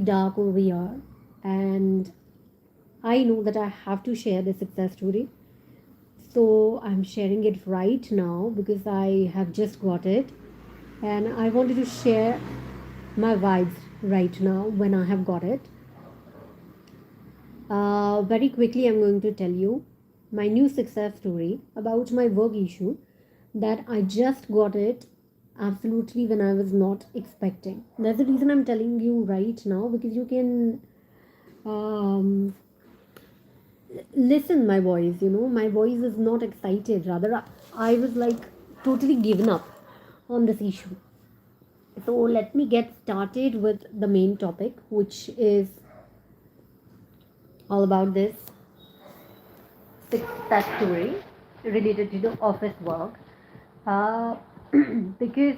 dark over here, and I know that I have to share the success story. So I'm sharing it right now because I have just got it, and I wanted to share my vibes right now when I have got it. Very quickly, I'm going to tell you my new success story about my work issue that I just got it absolutely when I was not expecting. That's the reason I'm telling you right now, because you can um, listen my voice. My voice is not excited. Rather, I was like totally given up on this issue. So let me get started with the main topic, which is all about this success story related to the office work. uh, because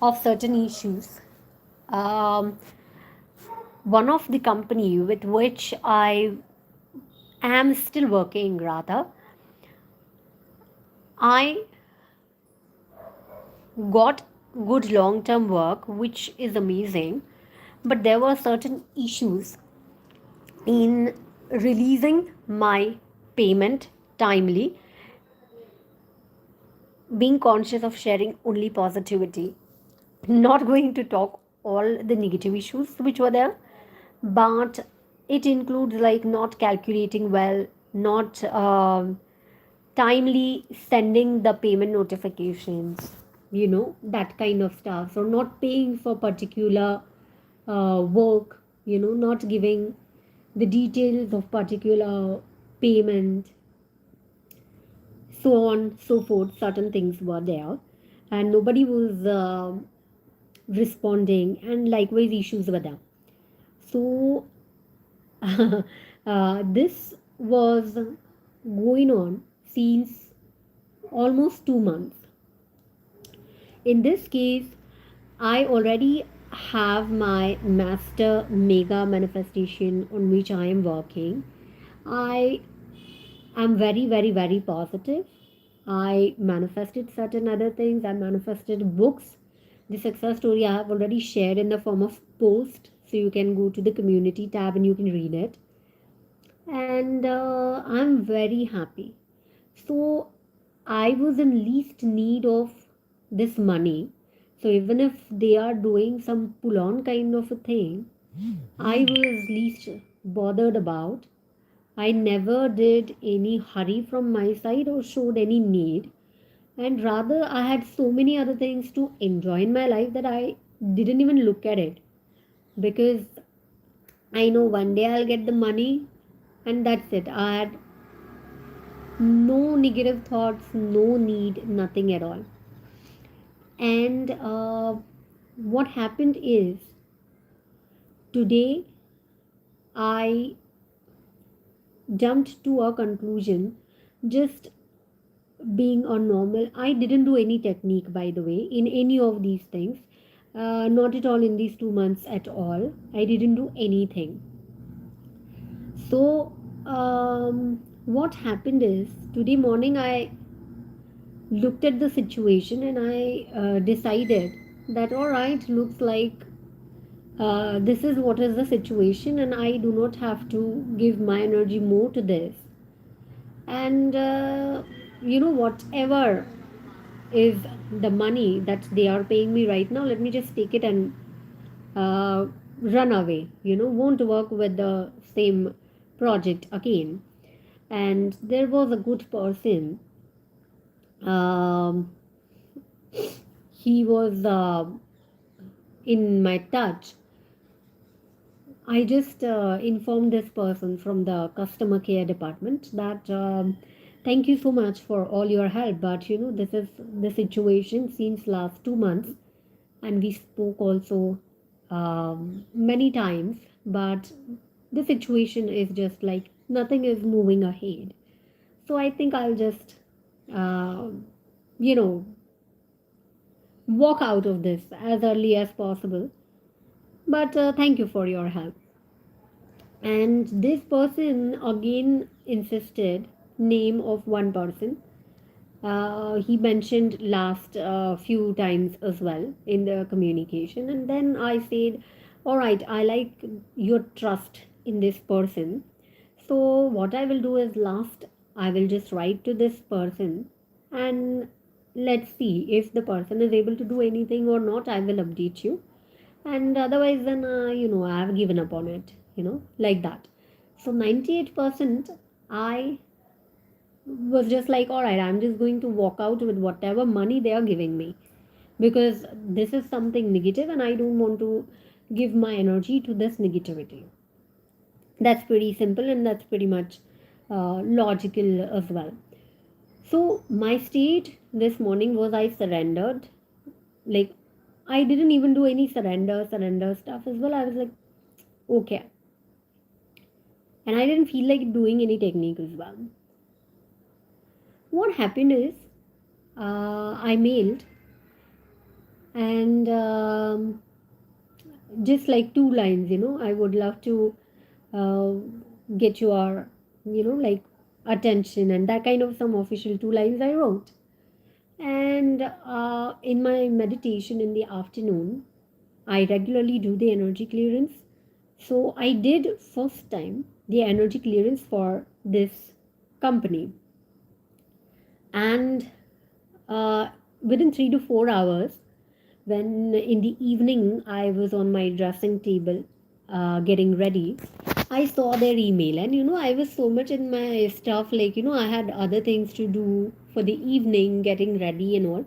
of certain issues. Um, One of the company with which I am still working, rather, I got good long-term work, which is amazing, but there were certain issues in releasing my payment timely, being conscious of sharing only positivity, not going to talk all the negative issues which were there, but it includes like not calculating well, not timely sending the payment notifications, that kind of stuff. So not paying for particular work, not giving the details of particular payment, so on so forth. Certain things were there and nobody was responding, and likewise issues were there. So this was going on since almost 2 months. In this case, I already have my master mega manifestation on which I am working. I am very, very, very positive. I manifested certain other things. I manifested books. The success story I have already shared in the form of post, so you can go to the community tab and you can read it. And I'm very happy. So I was in least need of this money. So even if they are doing some pull on kind of a thing, I was least bothered about. I never did any hurry from my side or showed any need. And rather, I had so many other things to enjoy in my life that I didn't even look at it, because I know one day I'll get the money and that's it. I had no negative thoughts, no need, nothing at all. And what happened is, today I jumped to a conclusion, just being a normal. I didn't do any technique, by the way, in any of these things. Not at all in these 2 months at all. I didn't do anything. So, what happened is, today morning I looked at the situation and I decided that, all right, looks like this is what is the situation, and I do not have to give my energy more to this. And whatever is the money that they are paying me right now, let me just take it and uh, run away. Won't work with the same project again. And there was a good person. Um, he was in my touch. I just informed this person from the customer care department that thank you so much for all your help, but this is the situation since last 2 months, and we spoke also many times, but the situation is just like nothing is moving ahead. So I think I'll just, uh, you know, walk out of this as early as possible. But thank you for your help. And this person again insisted name of one person. He mentioned last few times as well in the communication, and then I said, all right, I like your trust in this person. So what I will do is, last, I will just write to this person, and let's see if the person is able to do anything or not. I will update you, and otherwise then I have given up on it, like that. So 98% I was just like, all right, I'm just going to walk out with whatever money they are giving me, because this is something negative and I don't want to give my energy to this negativity. That's pretty simple, and that's pretty much logical as well. So my state this morning was, I surrendered. Like, I didn't even do any surrender stuff as well. I was like, okay. And I didn't feel like doing any technique as well. What happened is, I mailed, and just like two lines, I would love to uh, get your, like, attention, and that kind of some official two lines I wrote. And in my meditation in the afternoon, I regularly do the energy clearance. So I did first time the energy clearance for this company, and uh, within 3 to 4 hours, when in the evening I was on my dressing table getting ready, I saw their email, and I was so much in my stuff, like, I had other things to do for the evening, getting ready and all.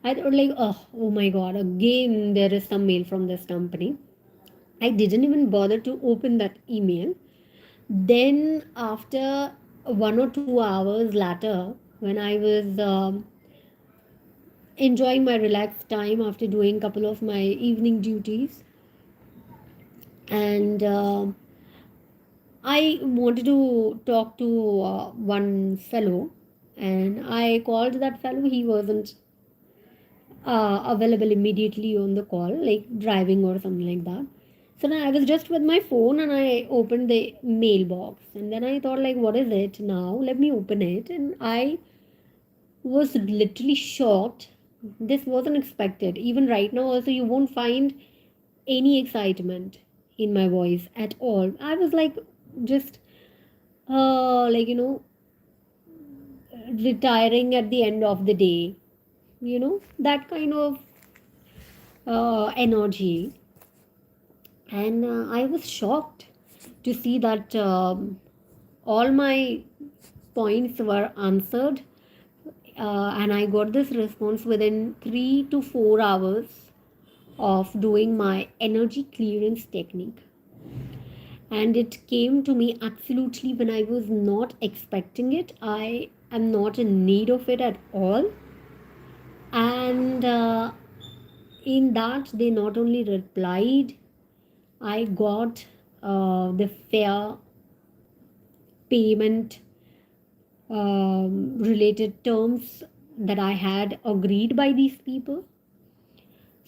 I thought like, oh my god, again there is some mail from this company. I didn't even bother to open that email. Then after 1 or 2 hours later, when I was enjoying my relaxed time after doing a couple of my evening duties, and I wanted to talk to one fellow, and I called that fellow. He wasn't available immediately on the call, like driving or something like that. So then I was just with my phone, and I opened the mailbox, and then I thought like, what is it now? Let me open it, and I was literally shocked. This wasn't expected. Even right now, also, you won't find any excitement in my voice at all. I was like, just like, retiring at the end of the day, that kind of energy. And I was shocked to see that all my points were answered, and I got this response within 3 to 4 hours of doing my energy clearance technique. And it came to me absolutely when I was not expecting it. I am not in need of it at all. And in that, they not only replied, I got the fair payment related terms that I had agreed by these people.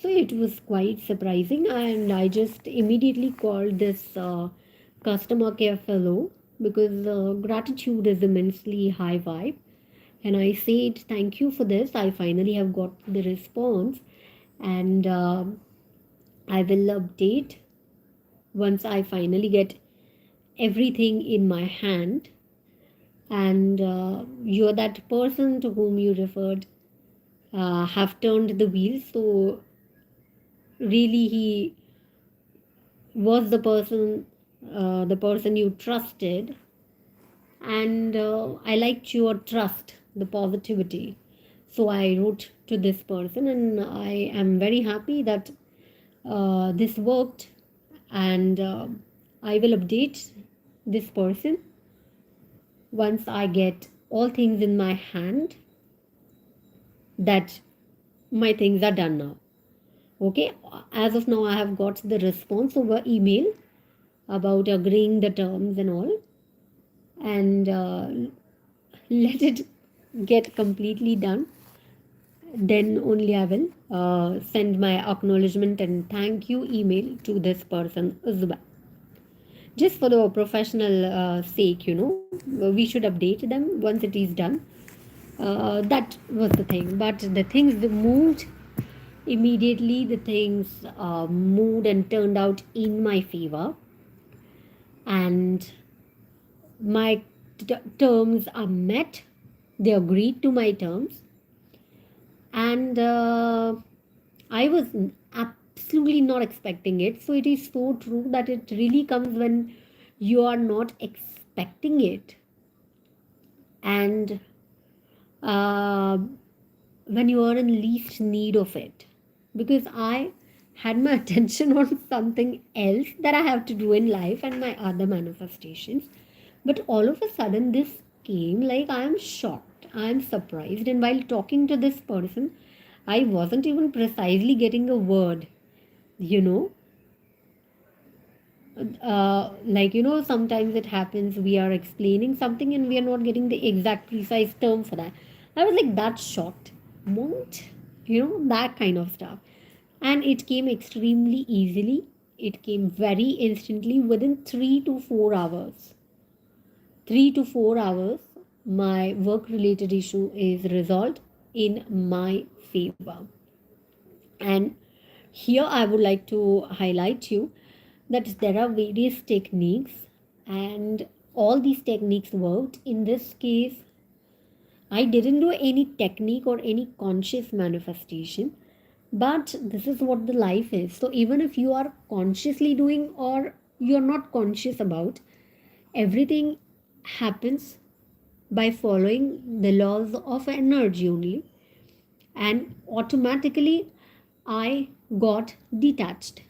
So it was quite surprising, and I just immediately called this customer care fellow, because gratitude is immensely high vibe. And I said, thank you for this. I finally have got the response, and I will update once I finally get everything in my hand. And you're that person to whom you referred have turned the wheel. So really, he was the person you trusted, and I liked your trust, the positivity. So I wrote to this person, and I am very happy that this worked, and I will update this person once I get all things in my hand, that my things are done now. Okay, as of now, I have got the response over email about agreeing the terms and all, and let it get completely done. Then only I will send my acknowledgement and thank you email to this person as well. Just for the professional sake, we should update them once it is done. That was the thing. But the things that moved Immediately, the things moved and turned out in my favor, and my terms are met. They agreed to my terms, and I was absolutely not expecting it. So, it is so true that it really comes when you are not expecting it, and uh, when you are in least need of it. Because I had my attention on something else that I have to do in life and my other manifestations. But all of a sudden, this came like I am shocked, I am surprised. And while talking to this person, I wasn't even precisely getting a word, you know. Sometimes it happens we are explaining something and we are not getting the exact precise term for that. I was like that shocked. What? That kind of stuff. And it came extremely easily. It came very instantly within 3 to 4 hours. 3 to 4 hours, my work related issue is resolved in my favor. And here I would like to highlight you that there are various techniques, and all these techniques worked. In this case, I didn't do any technique or any conscious manifestation, but this is what the life is. So even if you are consciously doing or you're not conscious about, everything happens by following the laws of energy only, and automatically I got detached.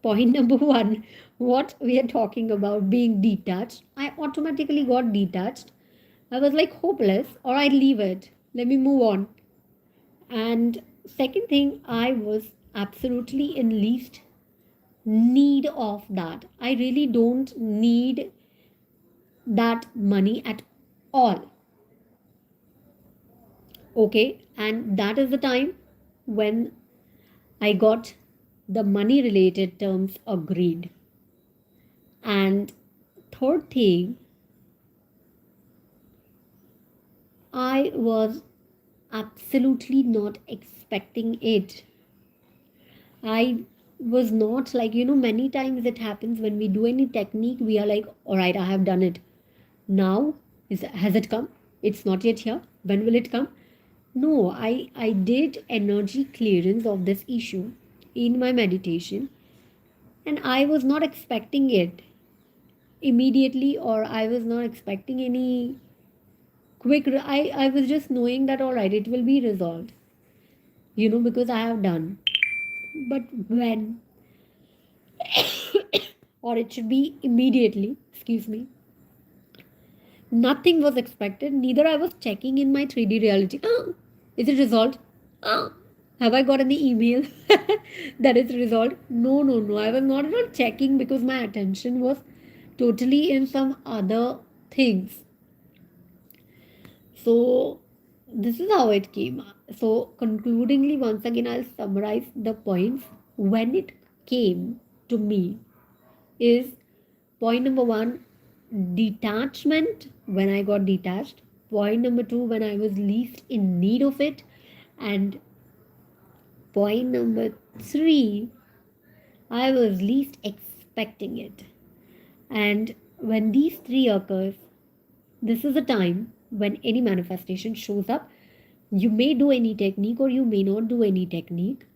Point number one, what we are talking about being detached, I automatically got detached. I was like hopeless, or I leave it. Let me move on. And second thing, I was absolutely in least need of that. I really don't need that money at all. Okay, and that is the time when I got the money related terms agreed. And third thing, I was absolutely not expecting it. I was not like, many times it happens when we do any technique, we are like, all right, I have done it. Now, has it come? It's not yet here. When will it come? No, I did energy clearance of this issue in my meditation, and I was not expecting it immediately, or I was not expecting any I was just knowing that all right, it will be resolved, because I have done. But when, or it should be immediately, excuse me, nothing was expected. Neither I was checking in my 3D reality. Is it resolved? Have I got any email that it's resolved? No, no, no. I was not at all checking because my attention was totally in some other things. So this is how it came. So concludingly, once again, I'll summarize the points when it came to me is point number one, detachment, when I got detached. Point number two, when I was least in need of it. And point number three, I was least expecting it. And when these three occurs, this is a time when any manifestation shows up. You may do any technique or you may not do any technique.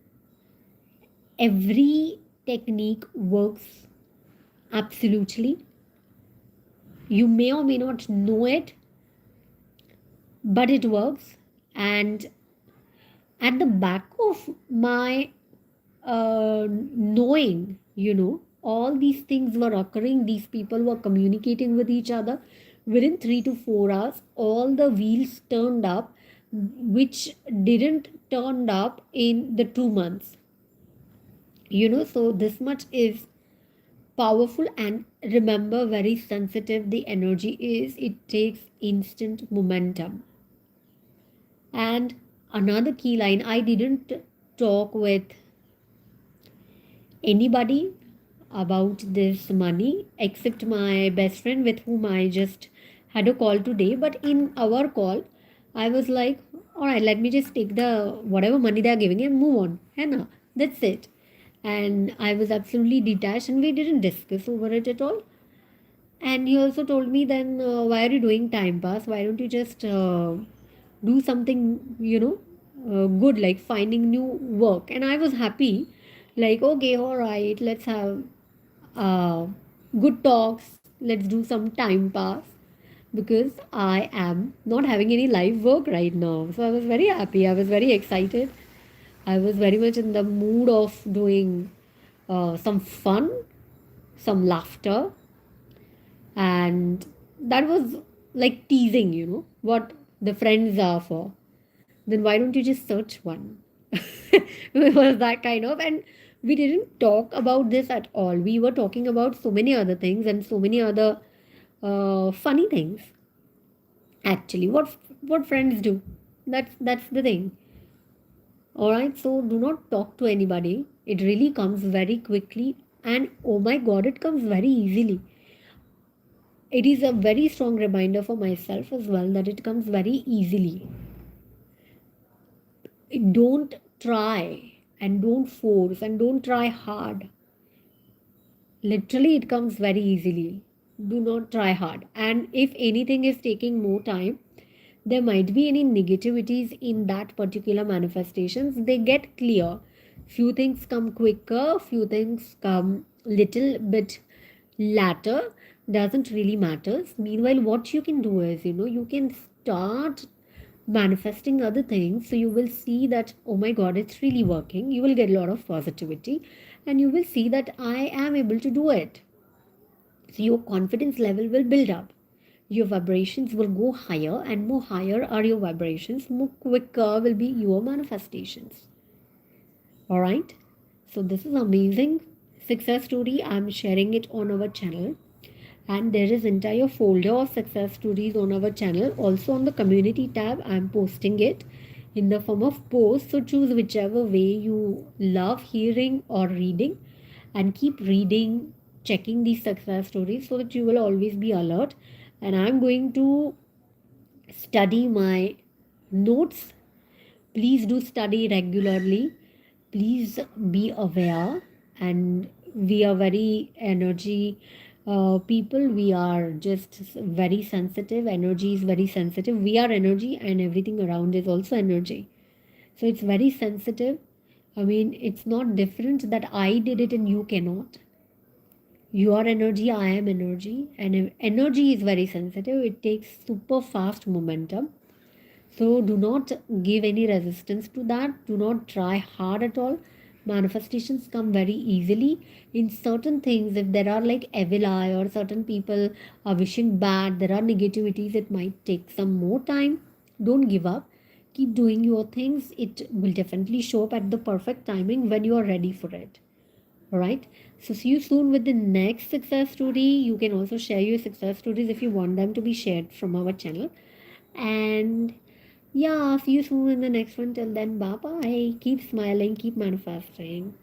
Every technique works absolutely. You may or may not know it, but it works. And at the back of my knowing, all these things were occurring, these people were communicating with each other. Within 3 to 4 hours, all the wheels turned up, which didn't turned up in the 2 months. So this much is powerful, and remember, very sensitive the energy is. It takes instant momentum. And another key line, I didn't talk with anybody about this money except my best friend with whom I just had a call today. But in our call, I was like, all right, let me just take the whatever money they're giving and move on. Henna, that's it. And I was absolutely detached and we didn't discuss over it at all. And he also told me, then why are you doing time pass? Why don't you just do something, good, like finding new work? And I was happy, like, okay, all right, let's have uh, good talks, let's do some time pass, because I am not having any live work right now. So I was very happy, I was very excited, I was very much in the mood of doing some fun, some laughter, and that was like teasing, what the friends are for. Then why don't you just search one? It was that kind of, and we didn't talk about this at all. We were talking about so many other things and so many other funny things. Actually, what friends do, that's the thing. All right, so do not talk to anybody. It really comes very quickly, and oh my god, it comes very easily. It is a very strong reminder for myself as well that it comes very easily. Don't try and don't force and don't try hard. Literally, it comes very easily. Do not try hard. And if anything is taking more time, there might be any negativities in that particular manifestations. They get clear. Few things come quicker, few things come little bit later. Doesn't really matters. Meanwhile, what you can do is, you can start manifesting other things, so you will see that, oh my god, it's really working. You will get a lot of positivity and you will see that I am able to do it. So your confidence level will build up, your vibrations will go higher, and more higher are your vibrations, more quicker will be your manifestations. All right, so this is amazing success story. I'm sharing it on our channel, and there is entire folder of success stories on our channel. Also on the community tab, I'm posting it in the form of posts. So choose whichever way you love hearing or reading, and keep reading, checking these success stories so that you will always be alert. And I'm going to study my notes. Please do study regularly. Please be aware. And we are very energy people. We are just very sensitive. Energy is very sensitive. We are energy, and everything around is also energy. So it's very sensitive. I mean, it's not different that I did it and you cannot. You are energy, I am energy, and energy is very sensitive. It takes super fast momentum. So do not give any resistance to that. Do not try hard at all. Manifestations come very easily. In certain things, if there are like evil eye or certain people are wishing bad, there are negativities, it might take some more time. Don't give up. Keep doing your things. It will definitely show up at the perfect timing when you are ready for it. All right. So see you soon with the next success story. You can also share your success stories if you want them to be shared from our channel. And yeah, see you soon in the next one. Till then, bye bye. Keep smiling, keep manifesting.